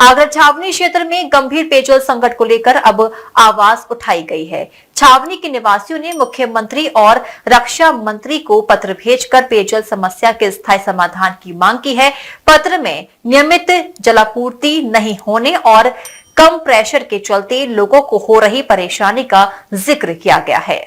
आगरा छावनी क्षेत्र में गंभीर पेयजल संकट को लेकर अब आवाज उठाई गई है। छावनी के निवासियों ने मुख्यमंत्री और रक्षा मंत्री को पत्र भेजकर पेयजल समस्या के स्थायी समाधान की मांग की है। पत्र में नियमित जलापूर्ति नहीं होने और कम प्रेशर के चलते लोगों को हो रही परेशानी का जिक्र किया गया है।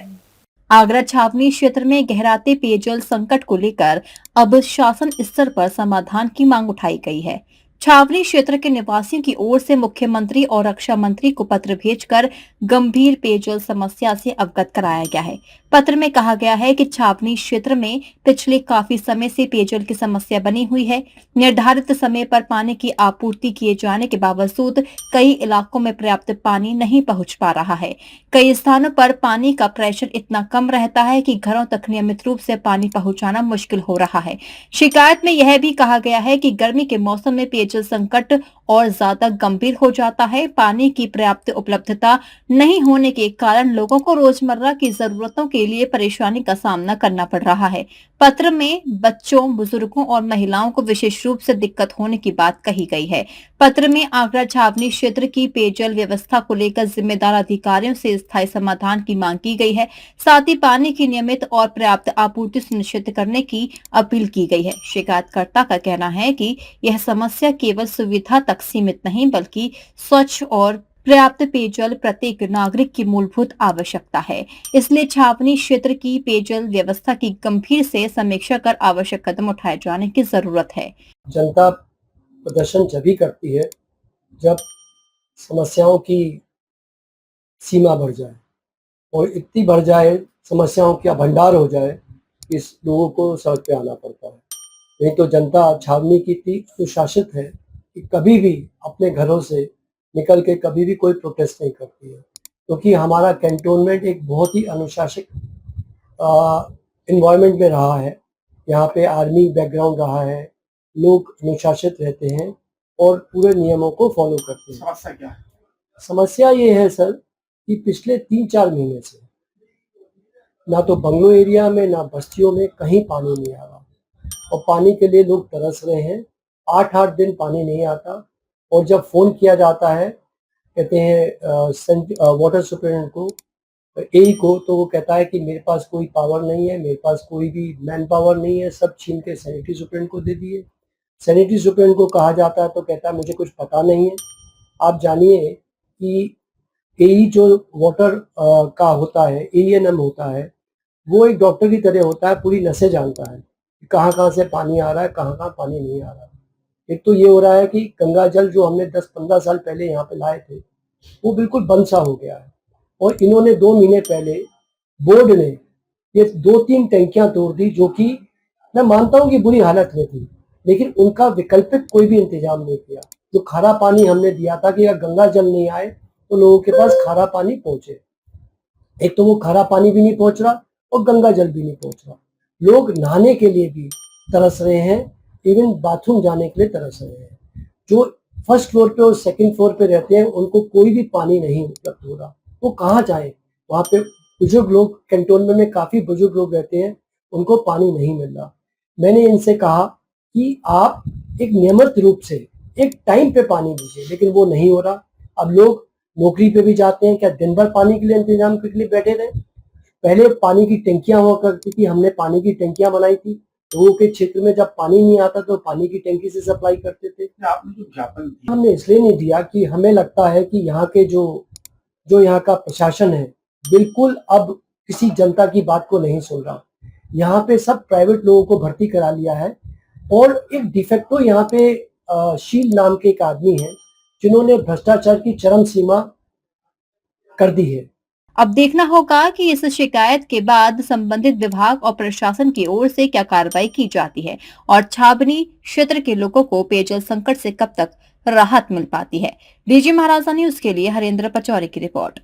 आगरा छावनी क्षेत्र में गहराते पेयजल संकट को लेकर अब शासन स्तर पर समाधान की मांग उठाई गई है। छावनी क्षेत्र के निवासियों की ओर से मुख्यमंत्री और रक्षा मंत्री को पत्र भेजकर गंभीर पेयजल समस्या से अवगत कराया गया है। पत्र में कहा गया है कि छावनी क्षेत्र में पिछले काफी समय से पेयजल की समस्या बनी हुई है। निर्धारित समय पर पानी की आपूर्ति किए जाने के बावजूद कई इलाकों में पर्याप्त पानी नहीं पहुंच पा रहा है। कई स्थानों पर पानी का प्रेशर इतना कम रहता है कि घरों तक नियमित रूप से पानी पहुंचाना मुश्किल हो रहा है। शिकायत में यह भी कहा गया है कि गर्मी के मौसम में पेयजल संकट और ज्यादा गंभीर हो जाता है। पानी की पर्याप्त उपलब्धता नहीं होने के कारण लोगों को रोजमर्रा की जरूरतों के लिए परेशानी का सामना करना पड़ रहा है। पत्र में बच्चों, बुजुर्गों और महिलाओं को विशेष रूप से दिक्कत होने की बात कही गई है। पत्र में आगरा छावनी क्षेत्र की पेयजल व्यवस्था को लेकर जिम्मेदार अधिकारियों से स्थायी समाधान की मांग की गई है। साथ ही पानी की नियमित और पर्याप्त आपूर्ति सुनिश्चित करने की अपील की गई है। शिकायतकर्ता का कहना है कि यह समस्या केवल सुविधा तक सीमित नहीं बल्कि स्वच्छ और पर्याप्त पेयजल प्रत्येक नागरिक की मूलभूत आवश्यकता है। इसलिए छावनी क्षेत्र की पेयजल व्यवस्था की गंभीर से समीक्षा कर आवश्यक कदम उठाए जाने की जरूरत है। जनता प्रदर्शन जब भी करती है जब समस्याओं की सीमा बढ़ जाए और इतनी बढ़ जाए, समस्याओं का भंडार हो जाए कि लोगों को सड़क पे आना पड़ता है। नहीं तो जनता छावनी की इतनी अनुशासित है कि कभी भी अपने घरों से निकल के कभी भी कोई प्रोटेस्ट नहीं करती है, क्योंकि हमारा कैंटोनमेंट एक बहुत ही अनुशासित इन्वायरमेंट में रहा है। यहाँ पे आर्मी बैकग्राउंड रहा है, लोग अनुशासित रहते हैं और पूरे नियमों को फॉलो करते हैं। समस्या क्या है? समस्या ये है सर कि पिछले 3-4 महीने से ना तो बंगलो एरिया में ना बस्तियों में कहीं पानी नहीं आ रहा और पानी के लिए लोग तरस रहे हैं। 8-8 दिन पानी नहीं आता और जब फ़ोन किया जाता है, कहते हैं वाटर सुपरिटेंडेंट को, एई को, तो वो कहता है कि मेरे पास कोई पावर नहीं है, मेरे पास कोई भी मैन पावर नहीं है, सब छीन के सैनिटरी सुपरिटेंडेंट को दे दिए। सैनिटरी सुपरिटेंडेंट को कहा जाता है तो कहता है मुझे कुछ पता नहीं है। आप जानिए कि एई जो वाटर का होता है, एएनएम होता है, वो एक डॉक्टर की तरह होता है, पूरी नसें जानता है कि कहाँ-कहाँ से पानी आ रहा है, कहाँ-कहाँ पानी नहीं आ रहा है। एक तो ये हो रहा है कि गंगा जल जो हमने 10-15 साल पहले यहाँ पे लाए थे, वो बिल्कुल बंद सा हो गया है और इन्होंने 2 महीने पहले बोर्ड ने ये 2-3 टंकियाँ तोड़ दी, जो कि मैं मानता हूँ कि बुरी हालत में थी, लेकिन उनका वैकल्पिक कोई भी इंतजाम नहीं किया। जो खारा पानी हमने दिया था कि अगर गंगा जल नहीं आए तो लोगों के पास खारा पानी पहुँचे। एक तो वो खारा पानी भी नहीं पहुँच रहा और गंगा जल भी नहीं पहुँच रहा। लोग नहाने के लिए भी तरस रहे हैं, इवन बाथरूम जाने के लिए तरस रहे हैं। जो फर्स्ट फ्लोर पे और सेकंड फ्लोर पे रहते हैं उनको कोई भी पानी नहीं उपलब्ध हो रहा, वो कहाँ जाएं? वहाँ पे बुजुर्ग लोग, कैंटोनमेंट में काफ़ी बुजुर्ग लोग रहते हैं, उनको पानी नहीं मिल रहा। मैंने इनसे कहा कि आप एक नियमित रूप से एक टाइम पे पानी दीजिए, लेकिन वो नहीं हो रहा। अब लोग नौकरी पे भी जाते हैं, क्या दिन भर पानी के लिए इंतजाम के लिए बैठे रहे? पहले पानी की टंकियाँ हुआ करती थी, हमने पानी की टंकियाँ बनाई थी। लोगों के क्षेत्र में जब पानी नहीं आता तो पानी की टंकी से सप्लाई करते थे। आपने जो ज्ञापन दिया, हमने इसलिए नहीं दिया कि हमें लगता है कि यहाँ के जो यहाँ का प्रशासन है, बिल्कुल अब किसी जनता की बात को नहीं सुन रहा। यहाँ पे सब प्राइवेट लोगों को भर्ती करा लिया है और एक डिफेक्टो यहाँ पे शील नाम के एक आदमी है, जिन्होंने भ्रष्टाचार की चरम सीमा कर दी है। अब देखना होगा कि इस शिकायत के बाद संबंधित विभाग और प्रशासन की ओर से क्या कार्रवाई की जाती है और छावनी क्षेत्र के लोगों को पेयजल संकट से कब तक राहत मिल पाती है। डीजी महाराजा न्यूज के लिए हरेंद्र पचौरी की रिपोर्ट।